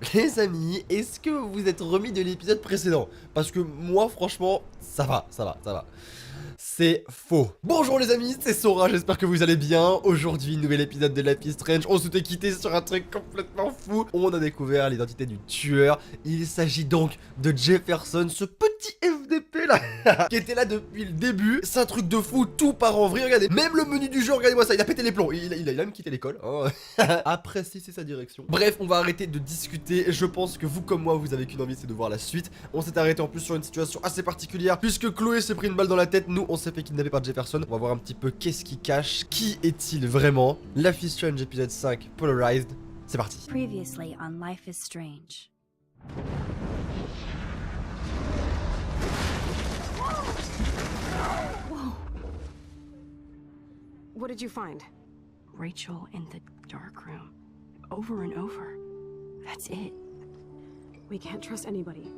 Les amis, est-ce que vous vous êtes remis de l'épisode précédent? Parce que moi, franchement, ça va. C'est faux. Bonjour les amis, c'est Sora, j'espère que vous allez bien. Aujourd'hui, nouvel épisode de Life is Strange. On s'était quitté sur un truc complètement fou. On a découvert l'identité du tueur. Il s'agit donc de Jefferson, ce petit FDP là, qui était là depuis le début. C'est un truc de fou, tout part en vrille. Regardez, même le menu du jeu, regardez-moi ça, il a pété les plombs. Il a même quitté l'école. Hein. Après, si c'est sa direction. Bref, on va arrêter de discuter. Je pense que vous comme moi, vous avez qu'une envie, c'est de voir la suite. On s'est arrêté en plus sur une situation assez particulière, puisque Chloé s'est pris une balle dans la tête. Nous, on s'est fait kidnapper par Jefferson. On va voir un petit peu qu'est-ce qu'il cache. Qui est-il vraiment? Life is Strange épisode 5, Polarized. C'est parti. Previously on Life is Strange. Whoa. What did you find? Rachel in the dark room. Over and over. That's it. We can't trust anybody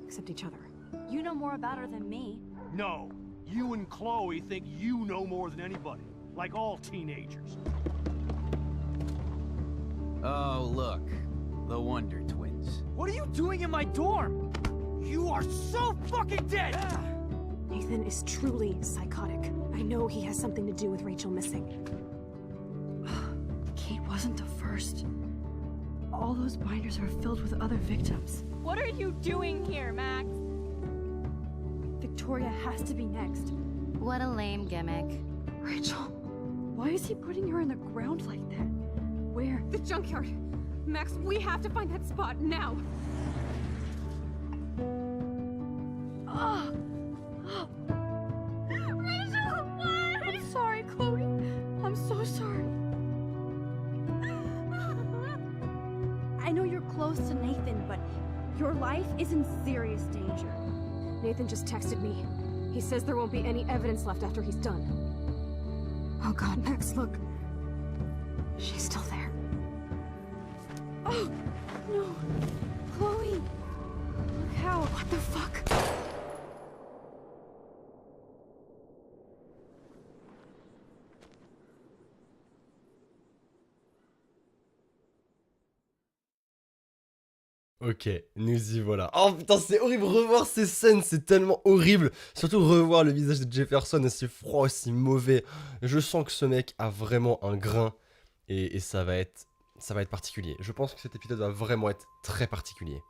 except each other. You know more about her than me. No, you and Chloe think you know more than anybody, like all teenagers. Oh, look. The Wonder Twins. What are you doing in my dorm? You are so fucking dead! Nathan is truly psychotic. I know he has something to do with Rachel missing. Kate wasn't the first. All those binders are filled with other victims. What are you doing here, Max? Victoria has to be next. What a lame gimmick. Rachel, why is he putting her in the ground like that? Where? The junkyard! Max, we have to find that spot now! Ah! Rachel, what? I'm sorry, Chloe. I'm so sorry. I know you're close to Nathan, but your life is in serious danger. Nathan just texted me. He says there won't be any evidence left after he's done. Oh god, Max, look. She's still there. Oh, no. Chloe. Look how. What the fuck? Ok, nous y voilà. Oh putain, c'est horrible, revoir ces scènes, c'est tellement horrible. Surtout revoir le visage de Jefferson aussi froid, aussi mauvais. Je sens que ce mec a vraiment un grain et ça va être particulier. Je pense que cet épisode va vraiment être très particulier.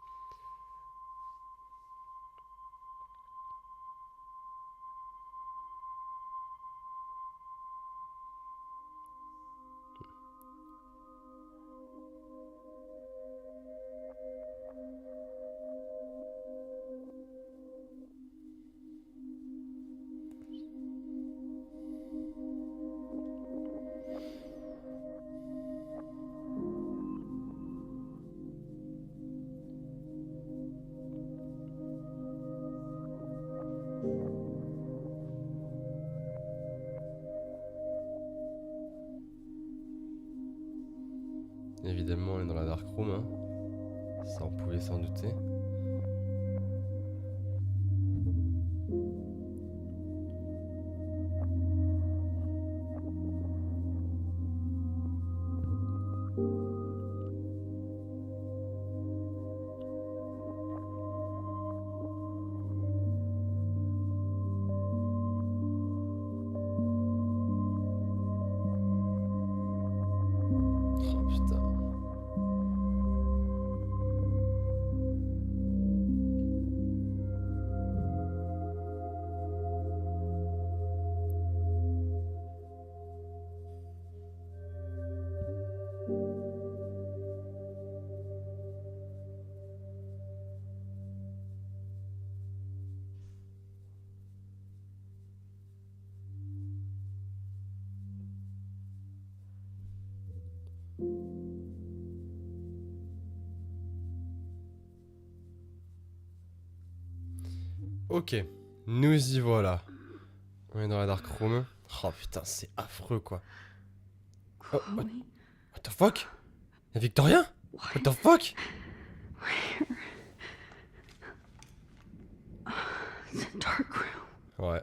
Évidemment, on est dans la dark room, hein. Ça, on pouvait s'en douter. Oh putain. Ok, nous y voilà. On est dans la dark room. Oh putain, c'est affreux quoi. Oh, what the fuck? Y'a Victoria? What the fuck? The dark room. Ouais,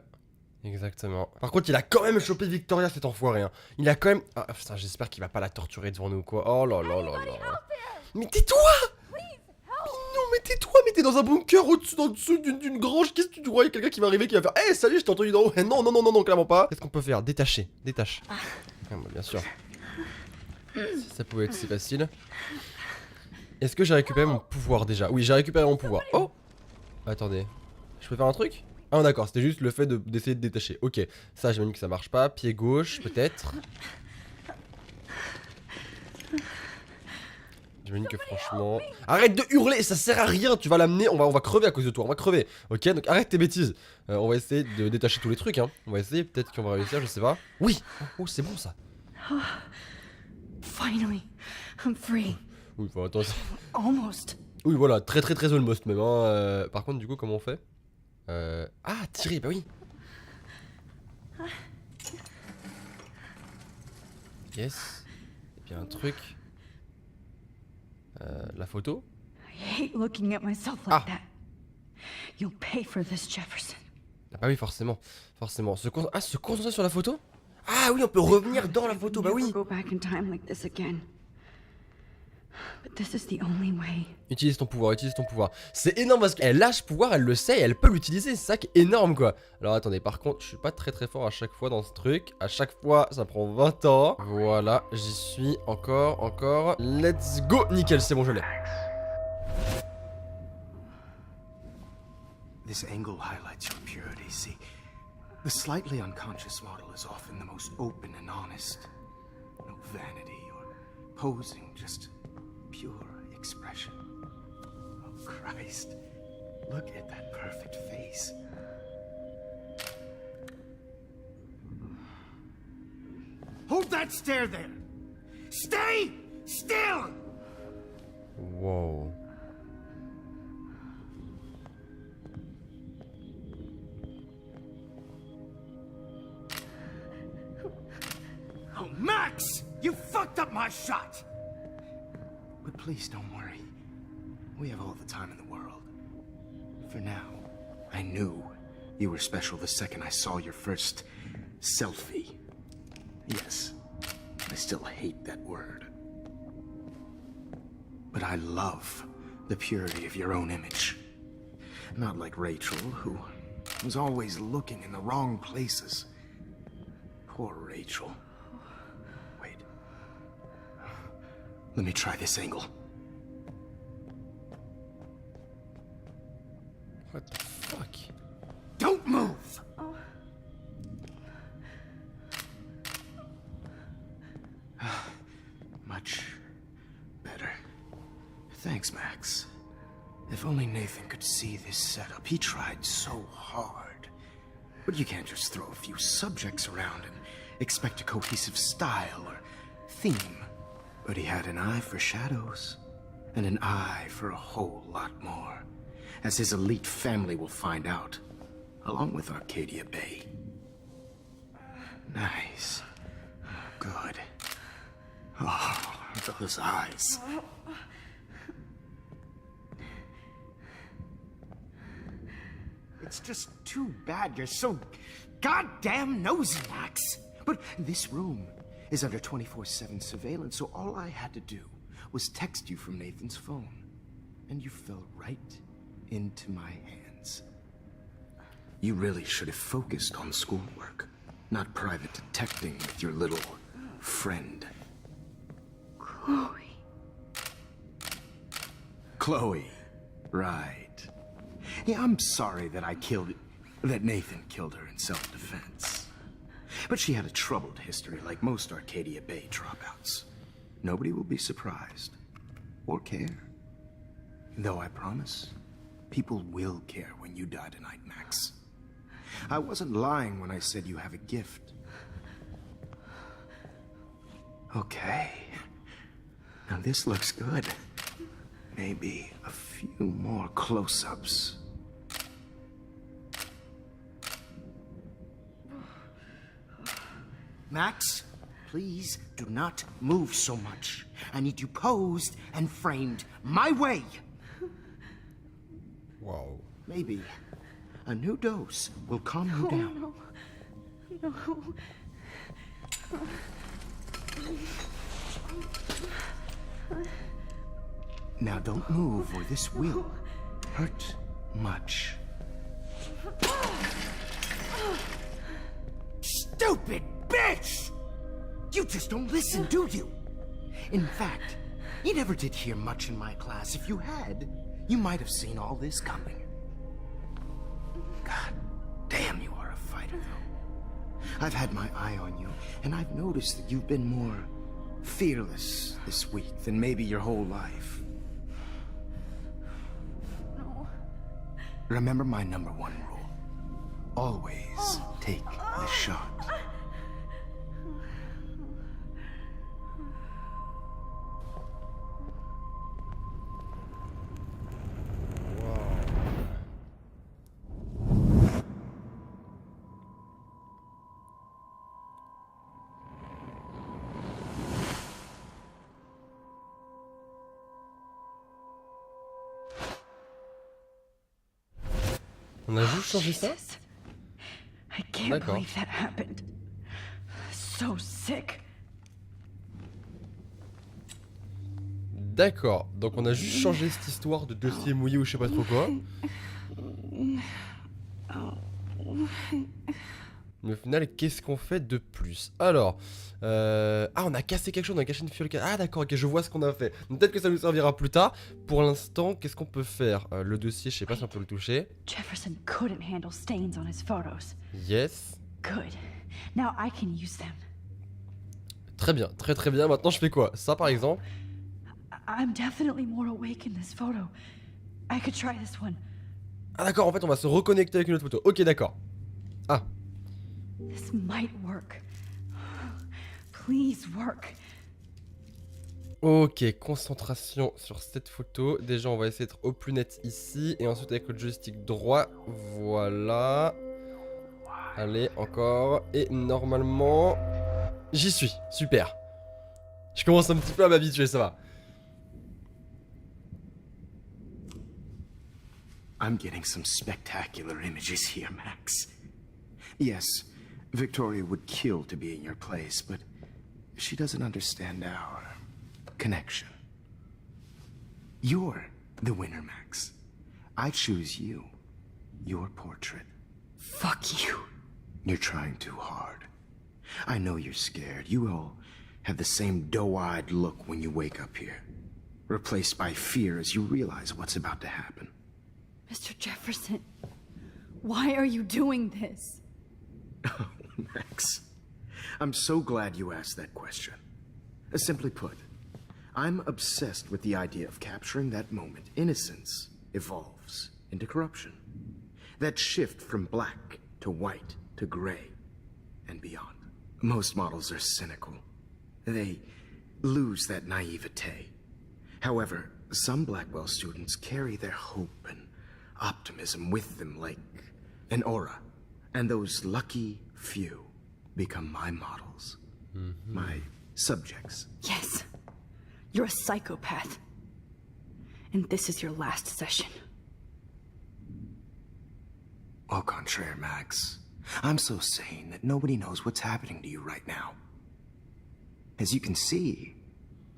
exactement. Par contre, il a quand même chopé Victoria, cet enfoiré. Hein. Il a quand même... Ah putain, j'espère qu'il va pas la torturer devant nous, quoi. Oh là là là là. Mais tais-toi! t'es dans un bunker au-dessus, en dessous d'une grange. Qu'est-ce que tu crois? Il y a quelqu'un qui va arriver qui va faire hey, salut, je t'ai entendu d'en haut. Non, non, non, non, non, clairement pas. Qu'est-ce qu'on peut faire? Détacher, détache. Ah, bah, bien sûr. Si ça pouvait être si facile. Est-ce que j'ai récupéré mon pouvoir déjà? Oui, j'ai récupéré mon pouvoir. Oh! Attendez. Je peux faire un truc? Ah, d'accord, c'était juste le fait d'essayer de détacher. Ok, ça, j'imagine que ça marche pas. Pied gauche, peut-être. J'imagine que franchement... Arrête de hurler, ça sert à rien, tu vas l'amener, on va crever à cause de toi, on va crever. Ok, donc arrête tes bêtises. On va essayer de détacher tous les trucs, hein. On va essayer, peut-être qu'on va réussir, je sais pas. Oui! Oh, c'est bon ça. Finally, I'm free. Oui, enfin, attends. Almost. Oui, voilà, très almost même, hein. Par contre, du coup, comment on fait? Ah, tirer, bah oui. Yes. Et puis un truc. La photo. I hate looking at myself like that. You'll pay for this, Jefferson. Ah bah oui, forcément. Forcément. Se concentrer sur la photo? Ah oui, on peut revenir dans la photo, bah oui. Go back in time like this again. But this is the only way. Utilise ton pouvoir, utilise ton pouvoir. C'est énorme parce qu'elle lâche pouvoir, elle le sait, et elle peut l'utiliser. C'est ça qui est énorme, quoi. Alors attendez, par contre, je suis pas très fort à chaque fois dans ce truc. À chaque fois, ça prend 20 ans. Voilà, j'y suis. Encore. Let's go. Nickel, c'est bon, je l'ai. This angle highlights your purity. See, the slightly unconscious model is often the most open and honest. No vanity or posing, just pure expression. Oh, Christ. Look at that perfect face. Hold that stare there! Stay still! Wow. Oh, Max! You fucked up my shot! But please don't worry. We have all the time in the world. For now, I knew you were special the second I saw your first selfie. Yes, I still hate that word. But I love the purity of your own image. Not like Rachel, who was always looking in the wrong places. Poor Rachel. Wait. Let me try this angle. What the fuck? Don't move! Much better. Thanks, Max. If only Nathan could see this setup. He tried so hard. But you can't just throw a few subjects around and expect a cohesive style or theme. But he had an eye for shadows, and an eye for a whole lot more, as his elite family will find out, along with Arcadia Bay. Nice. Good. Oh, those eyes. It's just too bad you're so goddamn nosy, Max. But this room is under 24/7 surveillance, so all I had to do was text you from Nathan's phone. And you fell right into my hands. You really should have focused on schoolwork, not private detecting with your little friend. Chloe. Chloe. Right. Yeah, I'm sorry that that Nathan killed her in self-defense. But she had a troubled history like most Arcadia Bay dropouts. Nobody will be surprised. Or care. Though I promise, people will care when you die tonight, Max. I wasn't lying when I said you have a gift. Okay. Now this looks good. Maybe a few more close-ups. Max, please do not move so much. I need you posed and framed my way. Wow. Maybe a new dose will calm you down. No. Now don't move or this will hurt much. Stupid bitch! You just don't listen, do you? In fact, you never did hear much in my class. If you had, you might have seen all this coming. God damn, you are a fighter, though. I've had my eye on you, and I've noticed that you've been more fearless this week than maybe your whole life. No. Remember my #1 rule. Always take the shot. On a juste changé ça? Jesus. I can't D'accord. believe that happened. So sick. D'accord, donc on a juste changé cette histoire de dossier mouillé ou je sais pas trop quoi. Mais au final, qu'est-ce qu'on fait de plus? Alors, ah, on a cassé quelque chose, on a caché une fiole. Ah d'accord, ok, je vois ce qu'on a fait. Peut-être que ça nous servira plus tard. Pour l'instant, qu'est-ce qu'on peut faire? Le dossier, je sais pas si on peut le toucher. Jefferson couldn't handle stains on his photos. Yes. Good. Now I can use them. Très bien, très très bien. Maintenant, je fais quoi? Ça par exemple? I'm definitely more awake in this photo. I could try this one. Ah d'accord, en fait, on va se reconnecter avec une autre photo. Ok, d'accord. Ah. This might work. Please work. Ok, concentration sur cette photo. Déjà, on va essayer d'être au plus net ici. Et ensuite, avec le joystick droit. Voilà. Allez, encore. Et normalement... J'y suis. Super. Je commence un petit peu à m'habituer, ça va. I'm getting some spectacular images here, Max. Yes, Victoria would kill to be in your place, but she doesn't understand our connection. You're the winner, Max. I choose you. Your portrait. Fuck you. You're trying too hard. I know you're scared. You all have the same doe-eyed look when you wake up here. Replaced by fear as you realize what's about to happen. Mr. Jefferson, why are you doing this? Oh, Max. I'm so glad you asked that question. Simply put, I'm obsessed with the idea of capturing that moment. Innocence evolves into corruption. That shift from black to white to gray and beyond. Most models are cynical. They lose that naivete. However, some Blackwell students carry their hope and optimism with them like an aura. And those lucky few become my models. My subjects. Yes. You're a psychopath. And this is your last session. Au contraire, Max. I'm so sane that nobody knows what's happening to you right now. As you can see,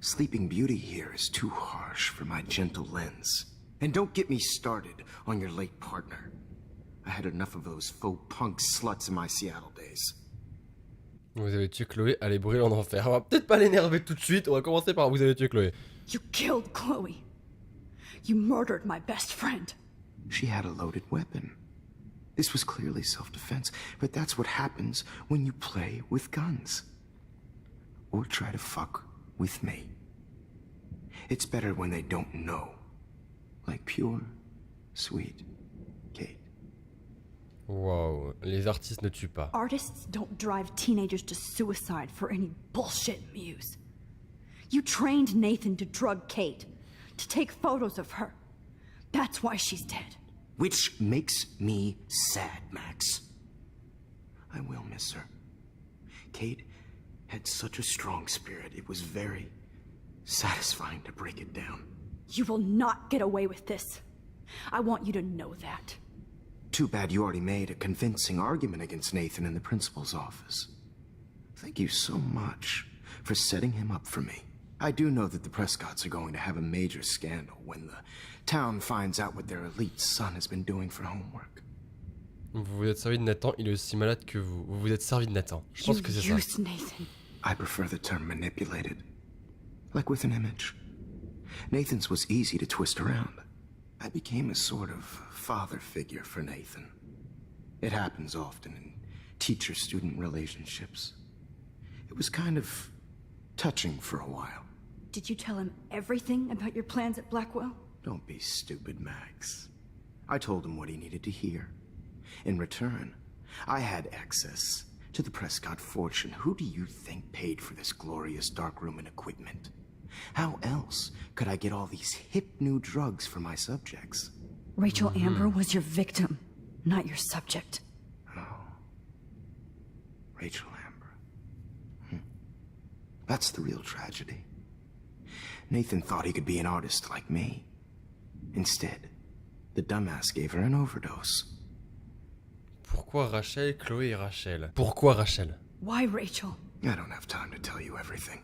Sleeping Beauty here is too harsh for my gentle lens. And don't get me started on your late partner. I had enough of those faux punk sluts in my Seattle days. Vous avez tué Chloé, allez brûler en enfer. On va peut-être pas l'énerver tout de suite, on va commencer par vous avez tué Chloé. You killed Chloe. You murdered my best friend. She had a loaded weapon. This was clearly self-defense, but that's what happens when you play with guns. Or try to fuck with me. It's better when they don't know. Like pure, sweet Kate. Waouh, les artistes ne tuent pas. Artists don't drive teenagers to suicide for any bullshit muse. You trained Nathan to drug Kate, to take photos of her. That's why she's dead. Which makes me sad, Max. I will miss her. Kate had such a strong spirit, it was very satisfying to break it down. You will not get away with this. I want you to know that. Too bad you already made a convincing argument against Nathan in the principal's office. Thank you so much for setting him up for me. I do know that the Prescotts are going to have a major scandal when the town finds out what their elite son has been doing for homework. Vous vous êtes servi de Nathan, il est aussi malade que vous. Vous vous êtes servi de Nathan. Je pense que c'est ça. used Nathan. I prefer the term manipulated. Like with an image. Nathan's was easy to twist around. I became a sort of father figure for Nathan. It happens often in teacher-student relationships. It was kind of touching for a while. Did you tell him everything about your plans at Blackwell? Don't be stupid, Max. I told him what he needed to hear. In return, I had access to the Prescott fortune. Who do you think paid for this glorious darkroom and equipment? How else could I get all these hip new drugs for my subjects? Rachel Amber was your victim, not your subject. Rachel Amber. That's the real tragedy. Nathan thought he could be an artist like me. Instead, the dumbass gave her an overdose. Pourquoi Rachel, Chloé et Rachel? Pourquoi Rachel? Why Rachel? I don't have time to tell you everything.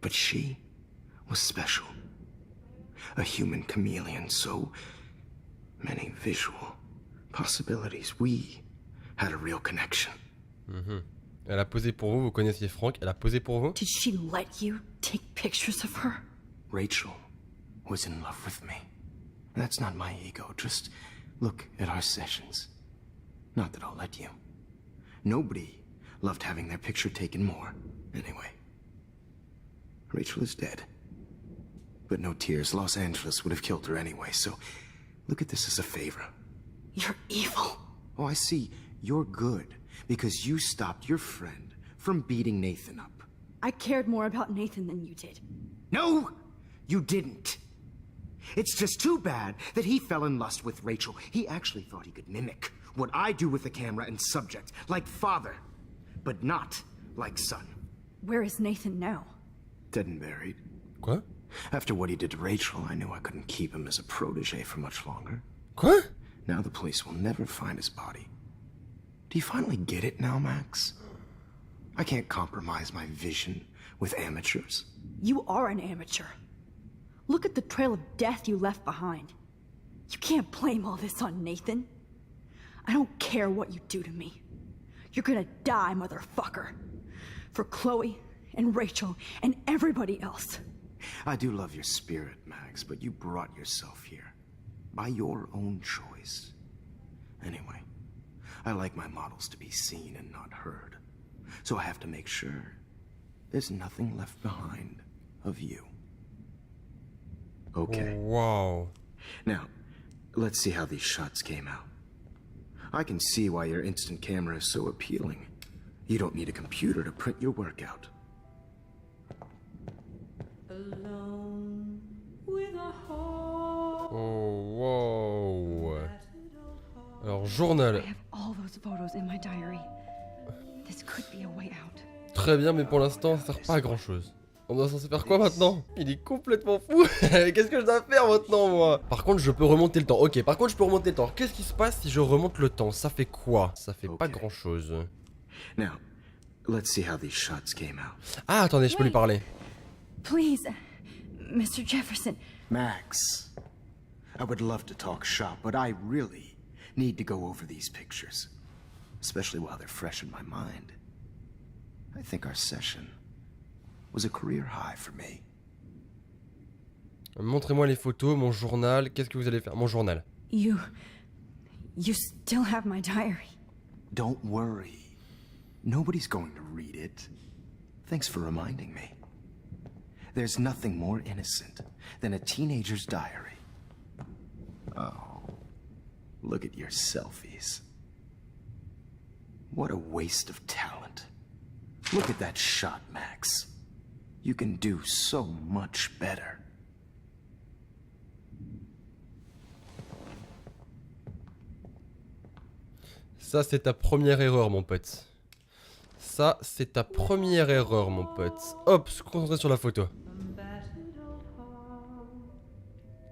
But she was special. A human chameleon, so many visual possibilities. We had a real connection. Elle a posé pour vous, vous connaissiez Frank, elle a posé pour vous? Did she let you take pictures of her? Rachel was in love with me. That's not my ego. Just look at our sessions. Not that I'll let you. Nobody loved having their picture taken more. Anyway, Rachel is dead. But no tears. Los Angeles would have killed her anyway, so look at this as a favor. You're evil. Oh, I see. You're good because you stopped your friend from beating Nathan up. I cared more about Nathan than you did. No, you didn't. It's just too bad that he fell in lust with Rachel. He actually thought he could mimic what I do with the camera and subject, like father, but not like son. Where is Nathan now? Dead and buried. Quoi? After what he did to Rachel, I knew I couldn't keep him as a protege for much longer. Quoi? Now the police will never find his body. Do you finally get it now, Max? I can't compromise my vision with amateurs. You are an amateur. Look at the trail of death you left behind. You can't blame all this on Nathan. I don't care what you do to me. You're gonna die, motherfucker. For Chloe and Rachel and everybody else. I do love your spirit, Max, but you brought yourself here. By your own choice. Anyway, I like my models to be seen and not heard. So I have to make sure there's nothing left behind of you. Okay. Wow. Now, let's see how these shots came out. I can see why your instant camera is so appealing. You don't need a computer to print your work out. Oh, wow. Alors, journal. I have all those photos in my diary. This could be a way out. Très bien, mais pour l'instant, ça sert pas à grand chose. On doit censé faire quoi maintenant? Il est complètement fou. Qu'est-ce que je dois faire maintenant, moi? Par contre, je peux remonter le temps. Ok, par contre, je peux remonter le temps. Qu'est-ce qui se passe si je remonte le temps? Ça fait quoi? Ça fait pas grand chose. Now, let's see how these shots came out. Ah, attendez, je peux lui parler. Please, Mr. Jefferson. Max, I would love to talk shop, but I really need to go over these pictures. Especially while they're fresh in my mind. I think our session was a career high for me. Montrez-moi les photos, mon journal. Qu'est-ce que vous allez faire? Mon journal. You still have my diary. Don't worry. Nobody's going to read it. Thanks for reminding me. There's nothing more innocent than a teenager's diary. Oh, look at your selfies. What a waste of talent. Look at that shot, Max. You can do so much better. Ça, c'est ta première erreur, mon pote. Ça, c'est ta première erreur, mon pote. Hop, se concentrer sur la photo.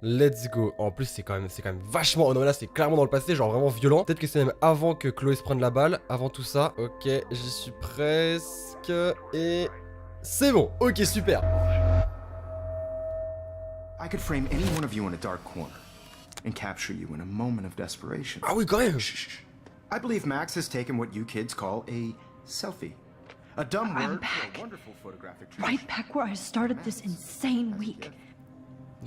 Let's go. En plus, c'est quand même vachement... Oh non, là, c'est clairement dans le passé, genre vraiment violent. Peut-être que c'est même avant que Chloé se prenne la balle. Avant tout ça. Ok, j'y suis presque. Et... c'est bon. Ok, super. I could frame any one of you in a dark corner and capture you in a moment of desperation. Ah oui, quand même. Shh. I believe Max has taken what you kids call a selfie. A dumb I'm word back. for a wonderful photographic tradition. Right back where I started this insane week.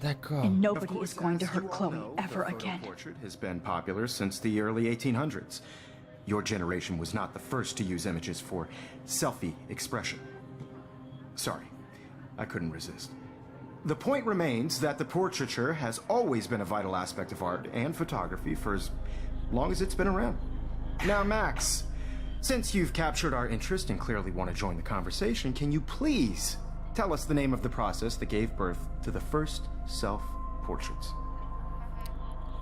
D'accord. And Of nobody course, is going to as hurt you all Chloe know, ever the photo again. portrait has been popular since the early 1800s. Your generation was not the first to use images for selfie expression. Sorry, I couldn't resist. The point remains that the portraiture has always been a vital aspect of art and photography for as long as it's been around. Now, Max, since you've captured our interest and clearly want to join the conversation, can you please tell us the name of the process that gave birth to the first self-portraits?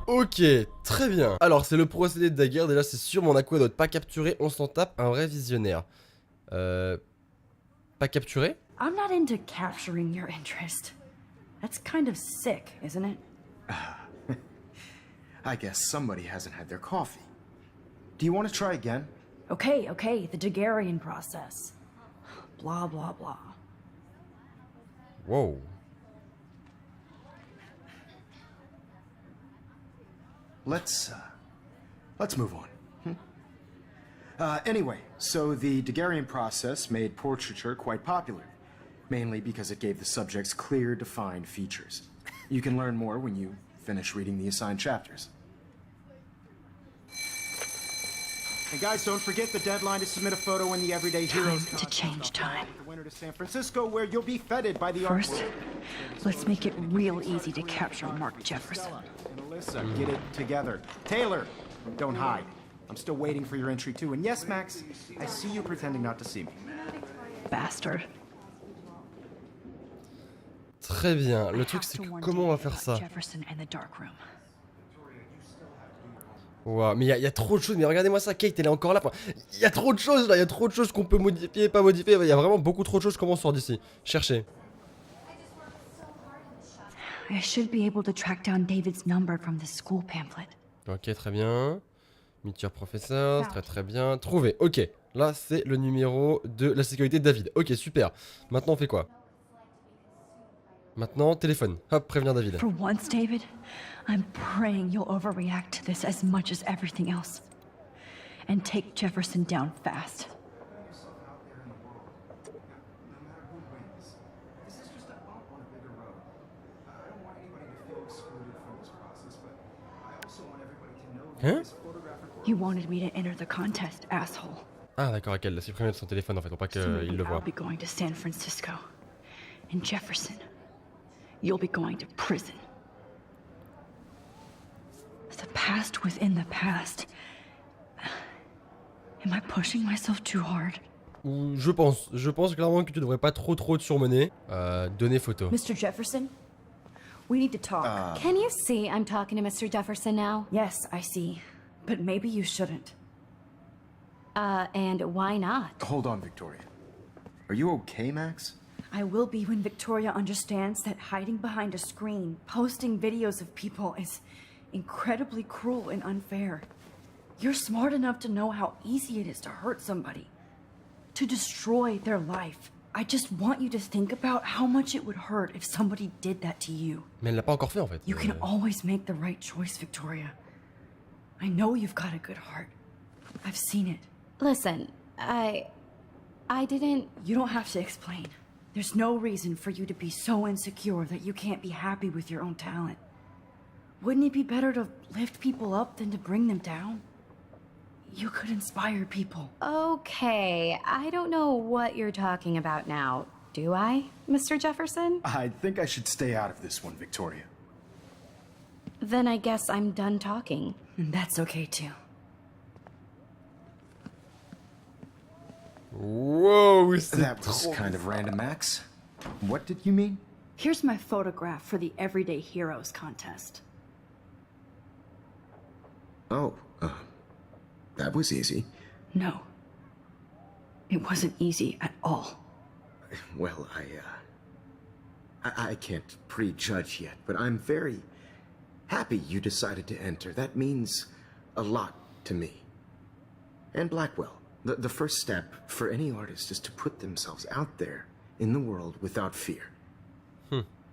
Ok, très bien. Alors, c'est le procédé de daguerre. Déjà, c'est sûr, mon aqueduc pas capturé. On s'en tape, un vrai visionnaire. Pas capturé? I'm not into capturing your interest. That's kind of sick, isn't it? I guess somebody hasn't had their coffee. Do you want to try again? Okay, the Daguerrean process. Blah, blah, blah. Wow. Let's move on. Anyway, so the Daguerrean process made portraiture quite popular, mainly because it gave the subjects clear, defined features. You can learn more when you finish reading the assigned chapters. And guys, don't forget the deadline to submit a photo in the Everyday Heroes Time to change time. The winter to San Francisco, where you'll be feted by the First, art world. let's make it real easy to capture Mark Jefferson. And Alyssa, get it together. Taylor, don't hide. I'm still waiting for your entry too. And yes, Max, I see you pretending not to see me. Bastard. Très bien. Le I truc, have c'est to que warn comment on va David faire about ça? Jefferson and the dark room. Wow, mais il y a trop de choses. Mais regardez-moi ça, Kate, elle est encore là. Il y a trop de choses là. Il y a trop de choses qu'on peut modifier, pas modifier. Il y a vraiment beaucoup trop de choses. Comment on sort d'ici? Cherchez. I should be able to track down David's number from the school pamphlet. Ok, très bien. Meet your professor, très très bien. Trouvé, ok. Là, c'est le numéro de la sécurité de David. Ok, super. Maintenant, on fait quoi? Maintenant, téléphone. Hop, prévenir David. For once, David, I'm praying you'll overreact to this as much as everything else. And take Jefferson down fast. Hein? You wanted me to enter the contest, asshole. Ah, d'accord, elle l'a supprimé de son téléphone en fait, pour pas qu'il Soon le voit. I'll be going to San Francisco. And Jefferson, you'll be going to prison. The past within the past. Am I pushing myself too hard? Ou je pense clairement que tu devrais pas trop te surmener. Donner photo. Mr. Jefferson, we need to talk. Can you see I'm talking to Mr. Jefferson now? Yes, I see. But maybe you shouldn't. And why not? Hold on, Victoria. Are you okay, Max? I will be when Victoria understands that hiding behind a screen, posting videos of people is incredibly cruel and unfair. You're smart enough to know how easy it is to hurt somebody, to destroy their life. I just want you to think about how much it would hurt if somebody did that to you. Mais elle l'a pas encore fait en fait. You can always make the right choice, Victoria. I know you've got a good heart. I've seen it. Listen, I didn't... You don't have to explain. There's no reason for you to be so insecure that you can't be happy with your own talent. Wouldn't it be better to lift people up than to bring them down? You could inspire people. Okay, I don't know what you're talking about now. Do I, Mr. Jefferson? I think I should stay out of this one, Victoria. Then I guess I'm done talking. And that's okay too. Wow, c'est That was trop... kind of random, Max. What did you mean? Here's my photograph for the Everyday Heroes contest. Oh, that was easy. No. It wasn't easy at all. Well, I can't prejudge yet, but I'm very happy you decided to enter. That means a lot to me. And Blackwell. The first step for any artist is to put themselves out there in the world without fear.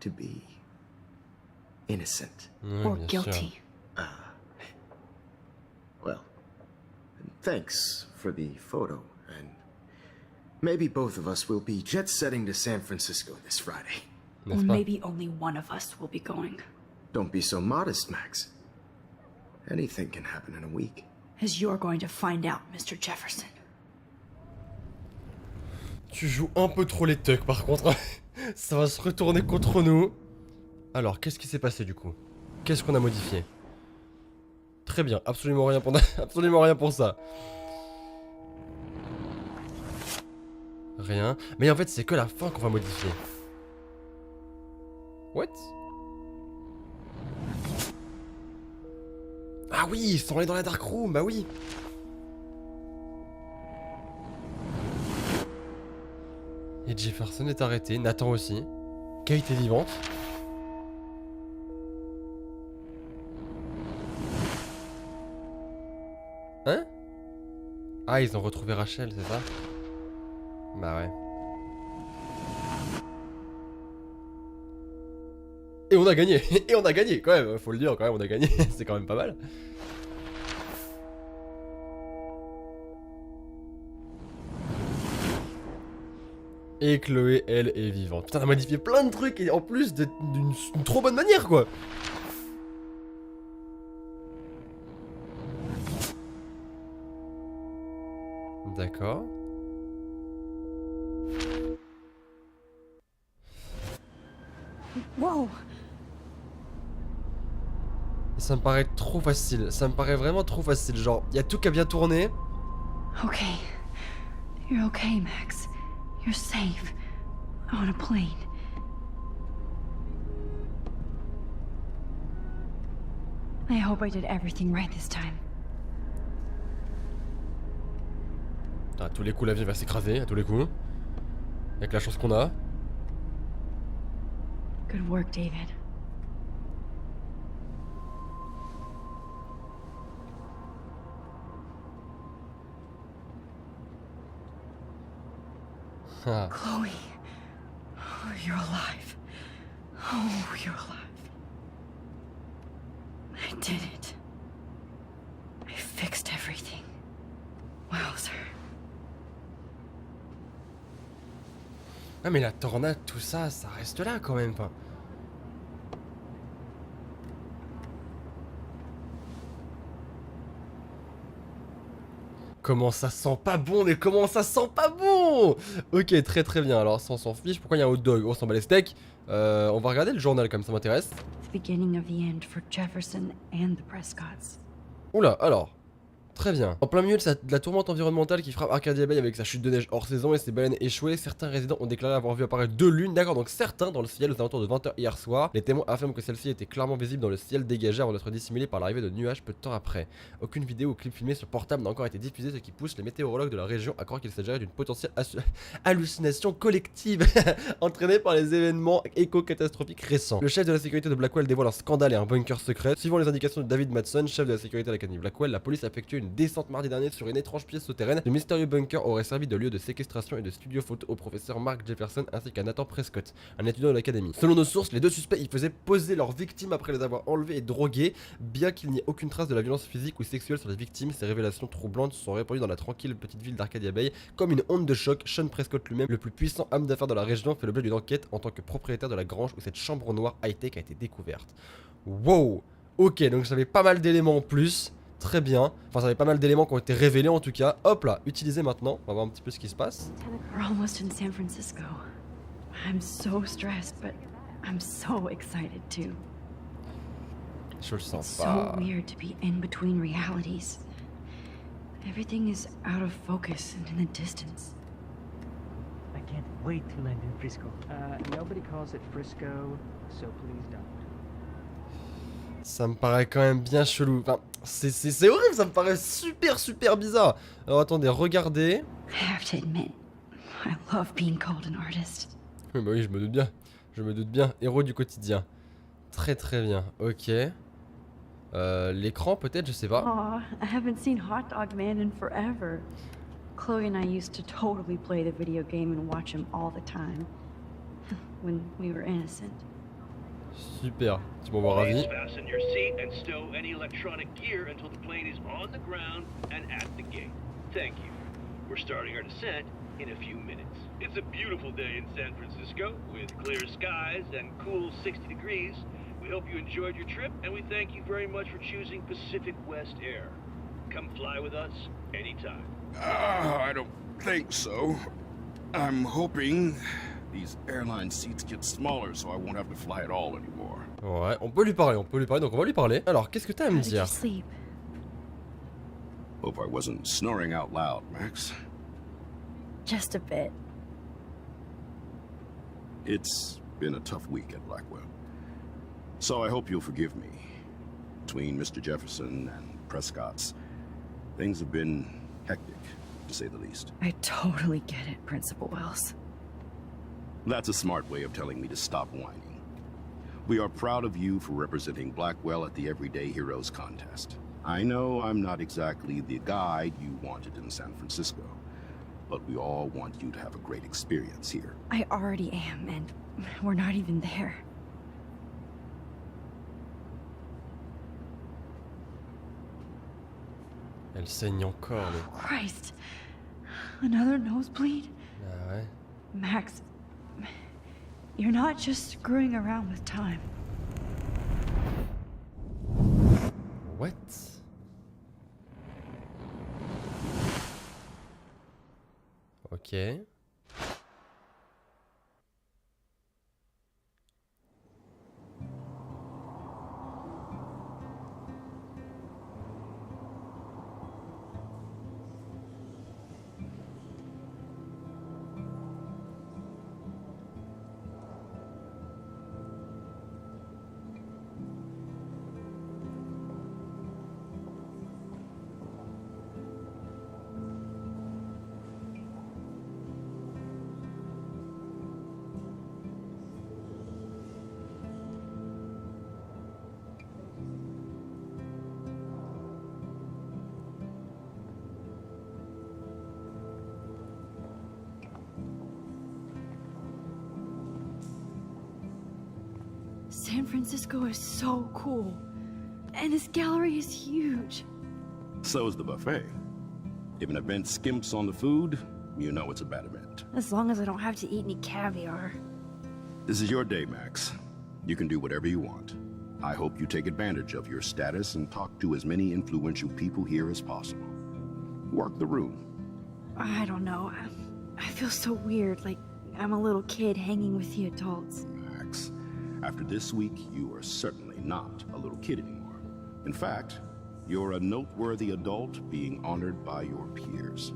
To be innocent. Ouais, Or bien sûr. guilty. Well, thanks for the photo, and maybe both of us will be jet-setting to San Francisco this Friday. Or N'est-ce pas? maybe only one of us will be going. Don't be so modest, Max. Anything can happen in a week. As you're going to find out, Mr. Jefferson. Tu joues un peu trop les tucs par contre. Ça va se retourner contre nous. Alors, qu'est-ce qui s'est passé du coup? Qu'est-ce qu'on a modifié? Très bien, absolument rien pour, absolument rien pour ça. Rien. Mais en fait, c'est que la fin qu'on va modifier. What? Ah oui, ils sont allés dans la dark room, bah oui. Et Jefferson est arrêté, Nathan aussi. Kate est vivante. Hein? Ah, ils ont retrouvé Rachel, c'est ça? Bah ouais. Et on a gagné. Et on a gagné quand même, faut le dire quand même, on a gagné. C'est quand même pas mal. Et Chloé, elle, est vivante. Putain, on a modifié plein de trucs et en plus d'une trop bonne manière, quoi. D'accord. Whoa! Ça me paraît trop facile. Ça me paraît vraiment trop facile. Genre, il y a tout qui a bien tourné. Okay. You're okay, Max. You're safe. On a plane. I hope I did everything right this time. À tous les coups, l'avion va s'écraser. À tous les coups. Avec la chance qu'on a. Good work, David. Ah. Chloe. Oh, you're alive. Oh, you're alive. I did it. I fixed everything. Wowzer. Ah mais la tornade, tout ça, ça reste là quand même. Enfin. Comment ça sent pas bon, mais comment ça sent pas bon? Ok, très très bien. Alors ça on s'en fiche. Pourquoi il y a un hot dog? On s'en bat les steaks. On va regarder le journal comme ça m'intéresse. The beginning of the end for Jefferson and the Prescotts. Oula, alors. Très bien. En plein milieu de la tourmente environnementale qui frappe Arcadia Bay avec sa chute de neige hors saison et ses baleines échouées, certains résidents ont déclaré avoir vu apparaître 2 lunes. D'accord, donc certains dans le ciel aux alentours de 20h hier soir. Les témoins affirment que celle-ci était clairement visible dans le ciel dégagé avant d'être dissimulée par l'arrivée de nuages peu de temps après. Aucune vidéo ou clip filmé sur portable n'a encore été diffusé, ce qui pousse les météorologues de la région à croire qu'il s'agirait d'une potentielle hallucination collective entraînée par les événements éco-catastrophiques récents. Le chef de la sécurité de Blackwell dévoile un scandale et un bunker secret. Suivant les indications de David Madsen, chef de la sécurité à l'Académie Blackwell, la police a effectué une descente mardi dernier sur une étrange pièce souterraine. Le mystérieux bunker aurait servi de lieu de séquestration et de studio photo au professeur Mark Jefferson ainsi qu'à Nathan Prescott, un étudiant de l'académie. Selon nos sources, les deux suspects y faisaient poser leurs victimes après les avoir enlevées et droguées. Bien qu'il n'y ait aucune trace de la violence physique ou sexuelle sur les victimes, ces révélations troublantes se sont répandues dans la tranquille petite ville d'Arcadia Bay. Comme une onde de choc, Sean Prescott lui-même, le plus puissant homme d'affaires de la région, fait l'objet d'une enquête en tant que propriétaire de la grange où cette chambre noire high-tech a été découverte. Wow. Ok, donc j'avais pas mal d'éléments en plus. Très bien. Enfin, ça avait pas mal d'éléments qui ont été révélés en tout cas. Hop là, utilisé maintenant. On va voir un petit peu ce qui se passe. We're almost in San Francisco. I'm so stressed, but I'm so excited too. Je le sens So pas. weird to be in between realities. Everything is out of focus and in the distance. I can't wait to land in Frisco. Nobody calls it Frisco, so please don't. Ça me paraît quand même bien chelou. Enfin, c'est horrible, ça me paraît super bizarre. Alors attendez, regardez. I have to admit, I love being called an artist. Oui, bah oui, je me doute bien. Je me doute bien. Héros du quotidien. Très bien. Ok. L'écran peut-être, je sais pas. Aw, I haven't seen Hot Dog Man in forever. Chloe and I used to totally play the video game and watch him all the time. When we were innocent. Super, tu m'envoies ravi. Fasten your seat and stow any electronic gear until the plane is on the ground and at the gate. Thank you. We're starting our descent in a few minutes. It's a beautiful day in San Francisco with clear skies and cool 60 degrees. We hope you enjoyed your trip and we thank you very much for choosing Pacific West Air. Come fly with us anytime. I don't think so. I'm hoping these airline seats get smaller so I won't have to fly at all anymore. Ouais, on peut lui parler, donc on va lui parler. Alors, qu'est-ce que t'as à me dire? Hope I wasn't snoring out loud, Max. Just a bit. It's been a tough week at Blackwell. So I hope you'll forgive me. Between Mr. Jefferson and Prescott's, things have been hectic, to say the least. I totally get it, Principal Wells. That's a smart way of telling me to stop whining. We are proud of you for representing Blackwell at the Everyday Heroes contest. I know I'm not exactly the guide you wanted in San Francisco, but we all want you to have a great experience here. I already am, and we're not even there. Elle saigne encore, mais... Christ. Another nosebleed? Ah ouais. Max, you're not just screwing around with time. What? Ok. San Francisco is so cool. And this gallery is huge. So is the buffet. If an event skimps on the food, you know it's a bad event. As long as I don't have to eat any caviar. This is your day, Max. You can do whatever you want. I hope you take advantage of your status and talk to as many influential people here as possible. Work the room. I don't know. I feel so weird, like I'm a little kid hanging with the adults. Max, after this week, you are certainly not a little kid anymore. In fact, you're a noteworthy adult being honored by your peers.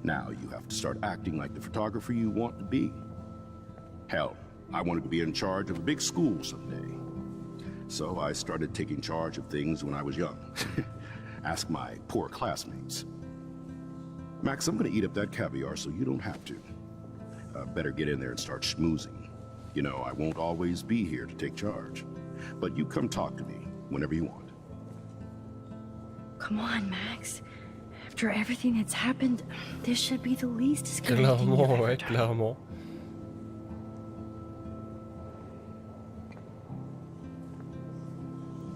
Now you have to start acting like the photographer you want to be. Hell, I wanted to be in charge of a big school someday. So I started taking charge of things when I was young. Ask my poor classmates. Max, I'm gonna eat up that caviar so you don't have to. Better get in there and start schmoozing. You know, I won't always be here to take charge. But you come talk to me whenever you want. Come on, Max. After everything that's happened, this should be the least scary thing you've Clairement, ever ouais, done. clairement.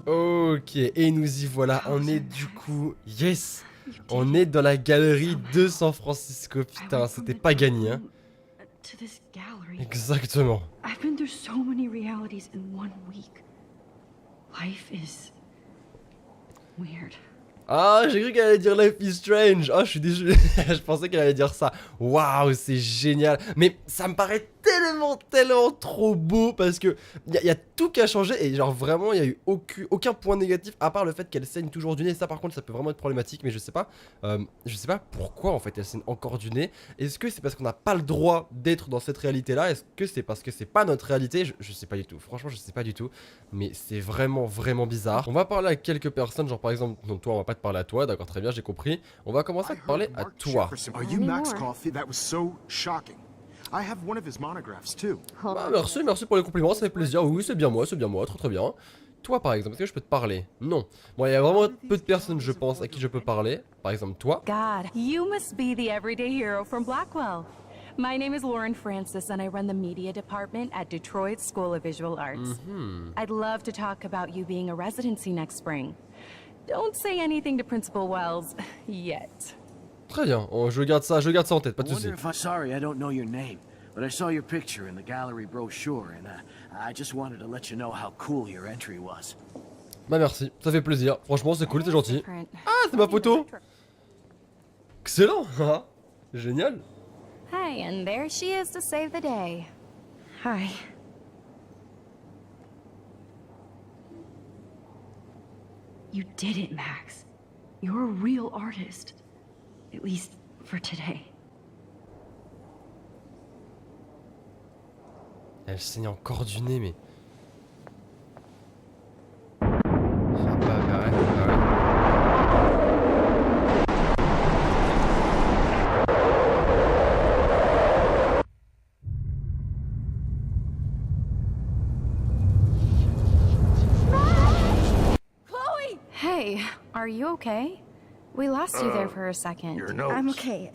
Ok, et nous y voilà, on est du coup, yes, on est dans la galerie de San Francisco, putain, c'était pas gagné, hein. To this gallery. Exactement. I've been through so many realities in 1 week. Life is weird. Ah, j'ai cru qu'elle allait dire Life is Strange. Ah, je suis désolé, je pensais qu'elle allait dire ça. Waouh, c'est génial. Mais ça me paraît tellement trop beau parce que y a tout qui a changé et genre vraiment il y a eu aucun point négatif à part le fait qu'elle saigne toujours du nez. Ça par contre ça peut vraiment être problématique, mais je sais pas pourquoi en fait elle saigne encore du nez. Est-ce que c'est parce qu'on n'a pas le droit d'être dans cette réalité là? Est-ce que c'est parce que c'est pas notre réalité? Je sais pas du tout, franchement je sais pas du tout, mais c'est vraiment bizarre. On va parler à quelques personnes, genre par exemple, non toi on va pas te parler à toi, d'accord, très bien, j'ai compris. On va commencer à te parler à toi. Are you Max Coffey? That was so shocking. I have one of his monographs too. Bah, merci pour les compliments, ça fait plaisir. Oui, c'est bien moi, très bien. Toi par exemple, est-ce que je peux te parler? Non. Bon, il y a vraiment peu de personnes, je pense, à qui je peux parler. Par exemple, toi. God, you must be the everyday hero from Blackwell. My name is Lauren Francis, and I run the media department at Detroit School of Visual Arts. I'd love to talk about you being a residency next spring. Don't say anything to Principal Wells yet. Très bien, je garde ça en tête, pas de soucis. Sorry, I don't know your name, but I saw your picture in the gallery brochure, and I just wanted to let you know how cool your entry was. Bah merci, ça fait plaisir. Franchement, c'est cool, c'est gentil. Ah, c'est ma photo. Excellent. Génial. Hi, and there she is to save the day. Hi. You did it, Max. You're a real artist. At least for today. Elle saigne encore du nez, mais... Ah bah ouais, bah ouais. Chloe! Hey, are you okay? We lost you there for a second. Your nose. I'm okay.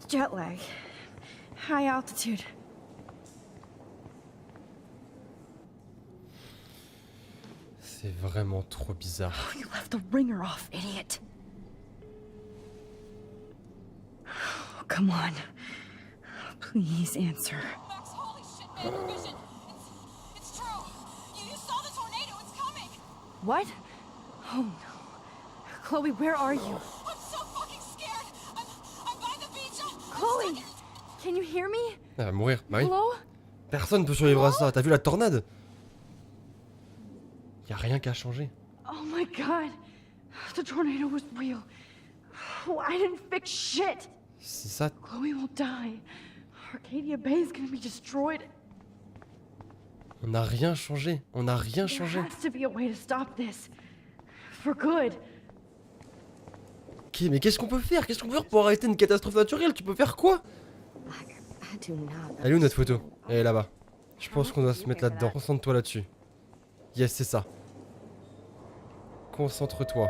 Jet lag. High altitude. C'est vraiment trop bizarre. Oh, you left the ringer off, idiot. Oh, come on. Please answer. Max, holy shit, man, your vision. It's true. You saw the tornado. It's coming. What? Oh no. Chloe, where are you? I'm so fucking scared. I'm by the beach. Chloe! Can you hear me? Elle va mourir, bah oui. Hello? Personne peut survivre à ça, t'as vu la tornade? Y'a rien qu'à changer. Oh my god. The tornado was real. Oh, I didn't fix shit. Si ça... Chloe will die. Arcadia Bay is gonna be destroyed. On n'a rien changé, on n'a rien There changé. has to be a way to stop this. For good. Ok, mais qu'est-ce qu'on peut faire? Qu'est-ce qu'on peut faire pour arrêter une catastrophe naturelle? Tu peux faire quoi? Elle est où notre photo? Elle est là-bas. Je pense qu'on doit se mettre là-dedans. Concentre-toi là-dessus. Yes, c'est ça. Concentre-toi.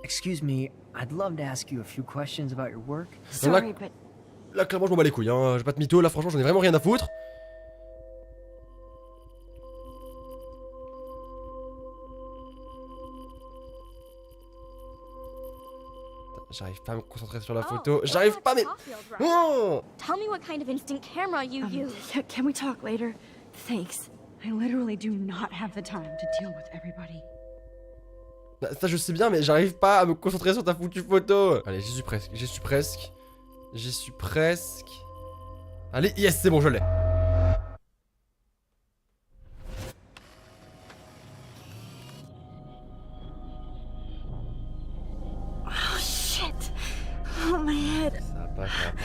Excuse me, I'd love to ask you a few questions about your work. Sorry, but Là, clairement, je m'en bats les couilles, hein. J'ai pas de mytho, là, franchement, j'en ai vraiment rien à foutre. J'arrive pas à me concentrer sur la photo. J'arrive pas, mais... Oh! Tell me what kind of instant camera you use. yeah, can we talk later? Thanks. I literally do not have the time to deal with everybody. Bah, ça, je sais bien, mais j'arrive pas à me concentrer sur ta foutue photo. Allez, j'y suis presque, j'y suis presque. J'y suis presque. Allez, yes, c'est bon, je l'ai. Oh shit! Oh my head. Ça va pas, ça va pas.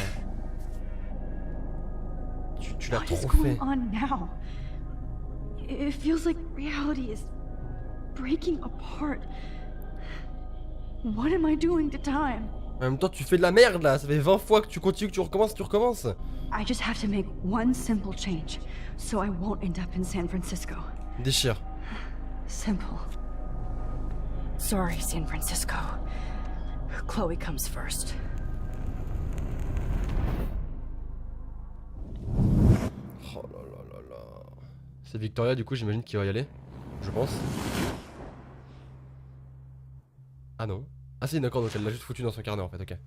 Tu l'as What is trop going fait. on now? It feels like reality is breaking apart. What am I doing to time? En même temps, tu fais de la merde là. Ça fait 20 fois que tu continues, que tu recommences. I just have to make one simple change, so I won't end up in San Francisco. Déchire. Simple. Sorry, San Francisco. Chloe comes first. Oh là là là là. C'est Victoria, du coup, j'imagine qu'il va y aller. Je pense. Ah non. Ah si, d'accord, donc elle l'a juste foutu dans son carnet en fait, ok.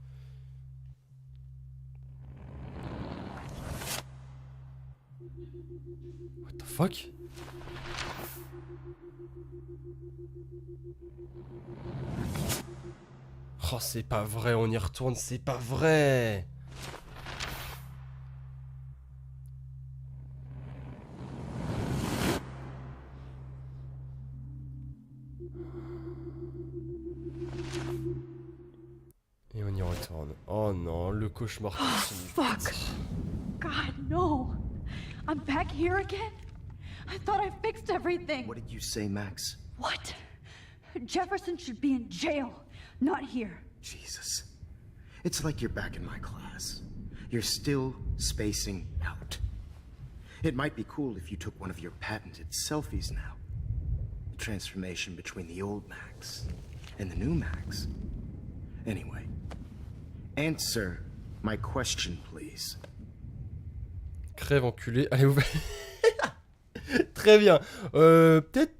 What the fuck? Oh, c'est pas vrai, on y retourne, c'est pas vrai. Et on y retourne. Oh non, le cauchemar continue. Fuck! God, no! I'm back here again? I thought I fixed everything! What did you say, Max? What? Jefferson should be in jail, not here. Jesus. It's like you're back in my class. You're still spacing out. It might be cool if you took one of your patented selfies now. The transformation between the old Max and the new Max. Anyway, answer my question, please. Crève enculé. Allez, vous. Très bien. Peut-être.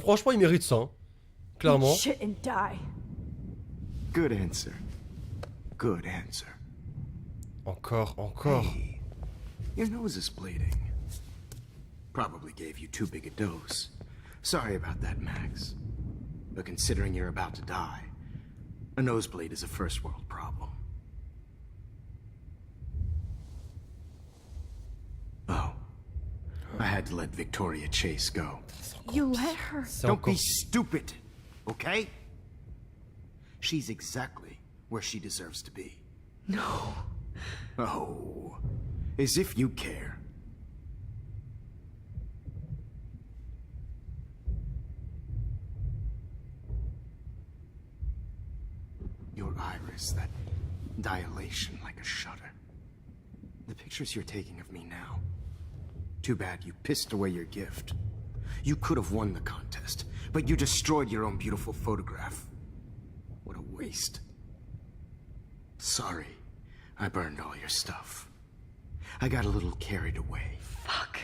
Franchement, il mérite ça. Hein. Clairement. Eat shit and die. Good answer. Good answer. Encore, encore. Hey, your nose is bleeding. Probably gave you too big a dose. Sorry about that, Max. But considering you're about to die, a nosebleed is a first world problem. Oh. I had to let Victoria Chase go. You let her. Don't be stupid, okay? She's exactly where she deserves to be. No. Oh, as if you care. Your iris, that dilation like a shutter. The pictures you're taking of me now. Too bad you pissed away your gift. You could have won the contest, but you destroyed your own beautiful photograph. What a waste. Sorry, I burned all your stuff. I got a little carried away. Fuck.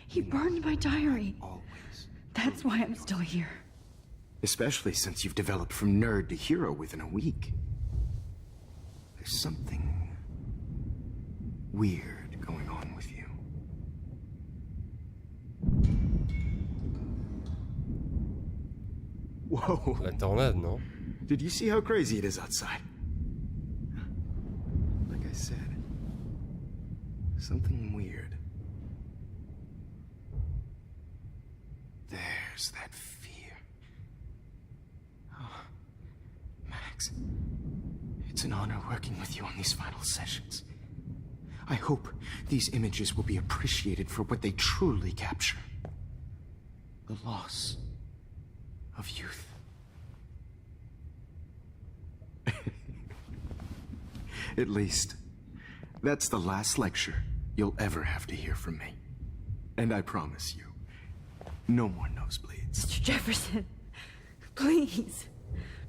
He burned my diary. Always. That's why I'm still here. Especially since you've developed from nerd to hero within a week. There's something weird going on with you. Whoa. La tornade, non? Did you see how crazy it is outside? Like I said, something weird. There's that fear. Oh, Max, it's an honor working with you on these final sessions. I hope these images will be appreciated for what they truly capture. The loss of youth. At least, that's the last lecture you'll ever have to hear from me. And I promise you, no more nosebleeds. Mr. Jefferson, please,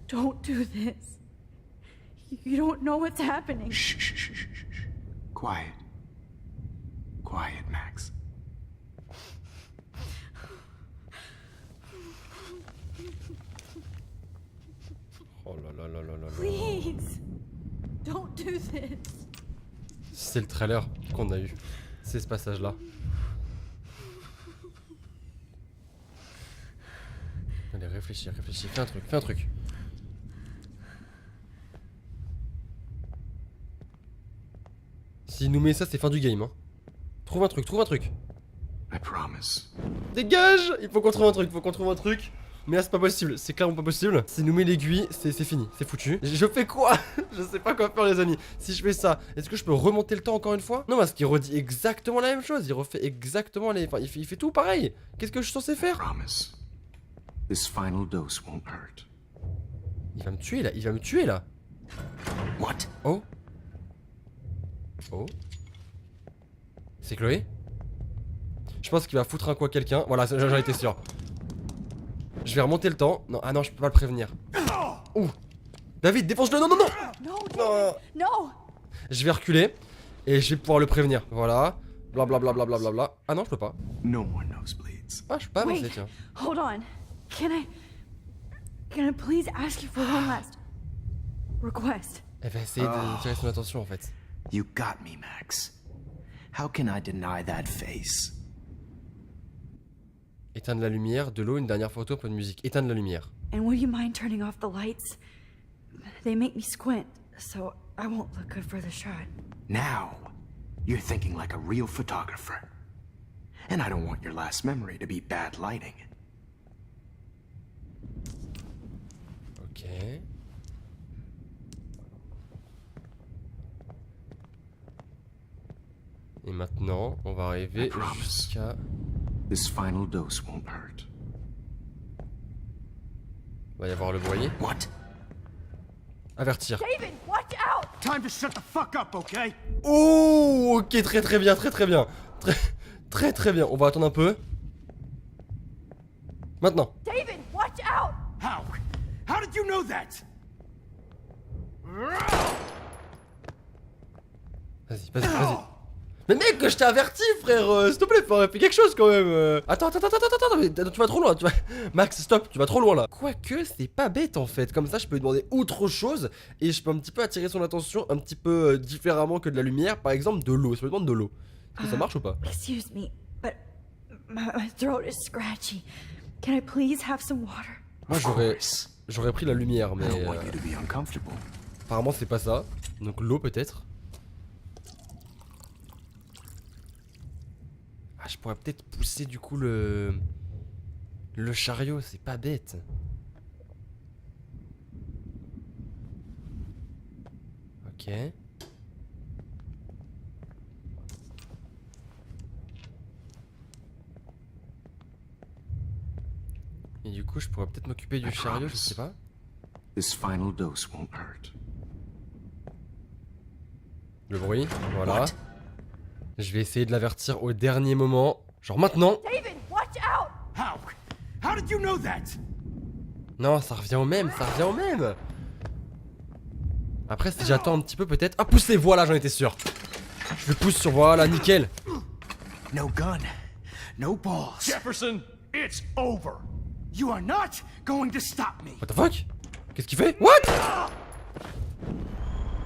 don't do this. You don't know what's happening. Shh, shh, shh, shh, shh. Quiet. Quiet, Max. Oh là là là là là là. Please, don't do this. C'est le trailer qu'on a eu. C'est ce passage-là. Allez, réfléchis, réfléchis. Fais un truc, fais un truc. S'il nous met ça, c'est fin du game. Hein. Trouve un truc, trouve un truc. I promise. Dégage! Il faut qu'on trouve un truc, il faut qu'on trouve un truc. Mais là, c'est pas possible, c'est clairement pas possible. S'il nous met l'aiguille, c'est fini, c'est foutu. Je fais quoi? Je sais pas quoi faire, les amis. Si je fais ça, est-ce que je peux remonter le temps encore une fois? Non, parce qu'il redit exactement la même chose. Il refait exactement les. Enfin, il fait tout pareil. Qu'est-ce que je suis censé faire? Promise. This final dose won't hurt. Il va me tuer là, il va me tuer là. What? Oh. Oh. C'est Chloé? Je pense qu'il va foutre un coup à quelqu'un. Voilà, j'en étais sûr. Je vais remonter le temps. Non, ah non, je peux pas le prévenir. Ouh. David, défonce-le. Non, non, non. No, no. Je vais reculer et je vais pouvoir le prévenir. Voilà. Blablabla. Bla, bla, bla. Ah non, je peux pas. No more nosebleeds. Ah, je peux pas avancer, Wait, tiens. hold on. Can I please ask you for one last request? Elle va essayer de tirer son attention en fait. You got me, Max. How can I deny that face? Éteindre la lumière, de l'eau, une dernière photo, pas de musique. Éteindre la lumière. And would you mind turning off the lights? They make me squint, so I won't look good for the shot. Now, you're thinking like a real photographer. And I don't want your last memory to be bad lighting. Ok. Et maintenant, on va arriver jusqu'à... This final dose won't hurt. Il va y avoir le broyer. What? Avertir. David, watch out! Time to shut the fuck up, okay? Oh, ok, très bien, très bien. Très bien. On va attendre un peu. Maintenant. David, watch out! How did you know that? Vas-y, vas-y, vas-y. Mais mec, je t'ai averti, frère, s'il te plaît, fais quelque chose quand même. Attends, mais tu vas trop loin, Max, stop, tu vas trop loin là. Quoique, c'est pas bête en fait, comme ça je peux lui demander autre chose et je peux un petit peu attirer son attention un petit peu différemment que de la lumière, par exemple de l'eau, je me demande de l'eau. Est-ce que ça marche ou pas? Excuse me, but my throat is scratchy. Can I please have some water? Moi j'aurais pris la lumière, mais apparemment c'est pas ça, donc l'eau peut-être. Ah, je pourrais peut-être pousser du coup le chariot, c'est pas bête. Ok. Et du coup, je pourrais peut-être m'occuper du chariot, je sais pas. This final dose won't hurt. Le bruit, voilà. Je vais essayer de l'avertir au dernier moment. Genre maintenant. David, watch out! How did you know that? Non, ça revient au même, ça revient au même. Après, si j'attends un petit peu peut-être. Ah, poussez, voilà, j'en étais sûr. Je le pousse sur, voilà, nickel. No gun, no balls. Jefferson, it's over. You are not going to stop me. What the fuck? Qu'est-ce qu'il fait? What?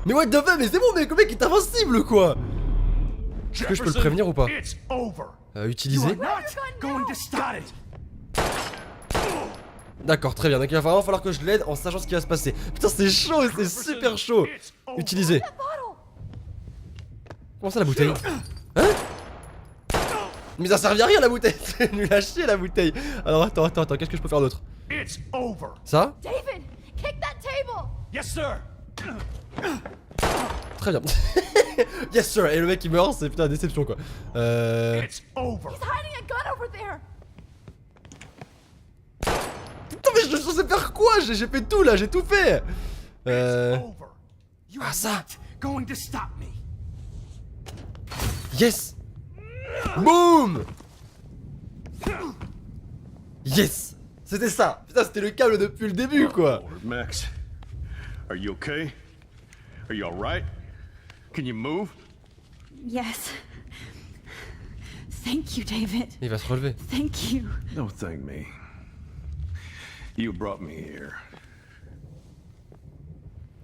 Mais what the fuck? Mais c'est bon, mec, le mec est invincible, quoi. Est-ce que je peux le prévenir ou pas? Utiliser. D'accord, très bien. Donc il va vraiment falloir que je l'aide en sachant ce qui va se passer. Putain, c'est chaud, c'est super chaud. Utiliser. Comment ça la bouteille? Hein? Mais ça servait à rien la bouteille. C'est nul à chier la bouteille. Alors attends, qu'est-ce que je peux faire d'autre? Ça? David, kick that table! Yes, sir. Très bien. Yes sir. Et le mec il meurt, c'est putain déception quoi. He's hiding a gun over there! Putain mais je suis censé faire quoi? J'ai fait tout là, j'ai tout fait. Ah ça. Yes. Boum. Yes. C'était ça. Putain c'était le câble depuis le début quoi. Max, are you okay? Are you alright? Can you move? Yes. Thank you, David. Il va se relever. Thank you. Don't thank me. You brought me here.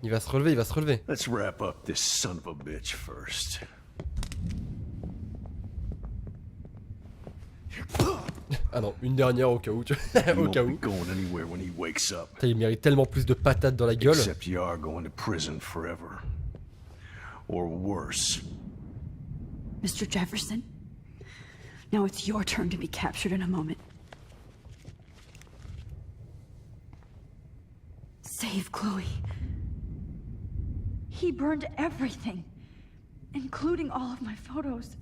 Il va se relever, il va se relever. Let's wrap up this son of a bitch first. Ah non, une dernière au cas où, tu vois. Au cas où. Putain, il mérite tellement plus de patates dans la gueule. Except you are going to prison forever. Or worse. Mr. Jefferson, now it's your turn to be captured in a moment. Save Chloe. He burned everything, including all of my photos.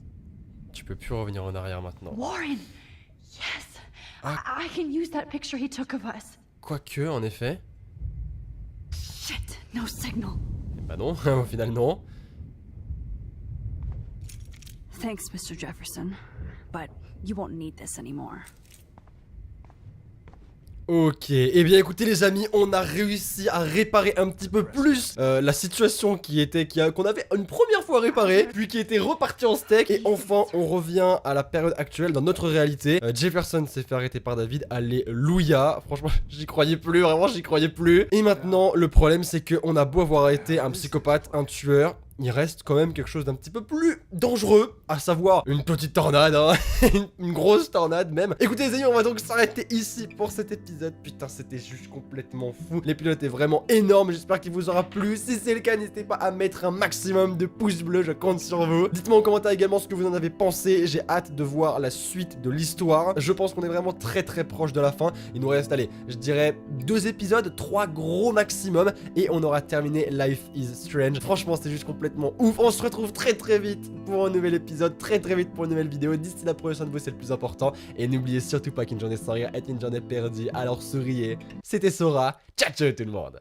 Tu peux plus revenir en arrière maintenant. Warren! Yes! I can use that picture he took of us. Quoique, en effet. Shit, no signal. Bah non, au final non. Thanks, Mr. Jefferson, but you won't need this anymore. Ok, et bien écoutez les amis, on a réussi à réparer un petit peu plus la situation qu'on avait une première fois réparée, puis qui était repartie en steak, et enfin on revient à la période actuelle dans notre réalité. Jefferson s'est fait arrêter par David, alléluia, franchement j'y croyais plus, vraiment j'y croyais plus. Et maintenant le problème c'est qu'on a beau avoir été un psychopathe, un tueur, il reste quand même quelque chose d'un petit peu plus dangereux, à savoir une petite tornade, hein. Une grosse tornade même. Écoutez les amis, on va donc s'arrêter ici pour cet épisode. Putain, c'était juste complètement fou. L'épisode est vraiment énorme, j'espère qu'il vous aura plu. Si c'est le cas, n'hésitez pas à mettre un maximum de pouces bleus, je compte sur vous. Dites-moi en commentaire également ce que vous en avez pensé, j'ai hâte de voir la suite de l'histoire. Je pense qu'on est vraiment très proche de la fin. Il nous reste, allez, je dirais 2 épisodes, 3 gros maximum, et on aura terminé Life is Strange. Franchement, c'est juste complètement ouf. On se retrouve très vite pour un nouvel épisode, très vite pour une nouvelle vidéo. D'ici là, prenez soin de vous, c'est le plus important. Et n'oubliez surtout pas qu'une journée sans rire est une journée perdue. Alors souriez. C'était Sora. Ciao tout le monde.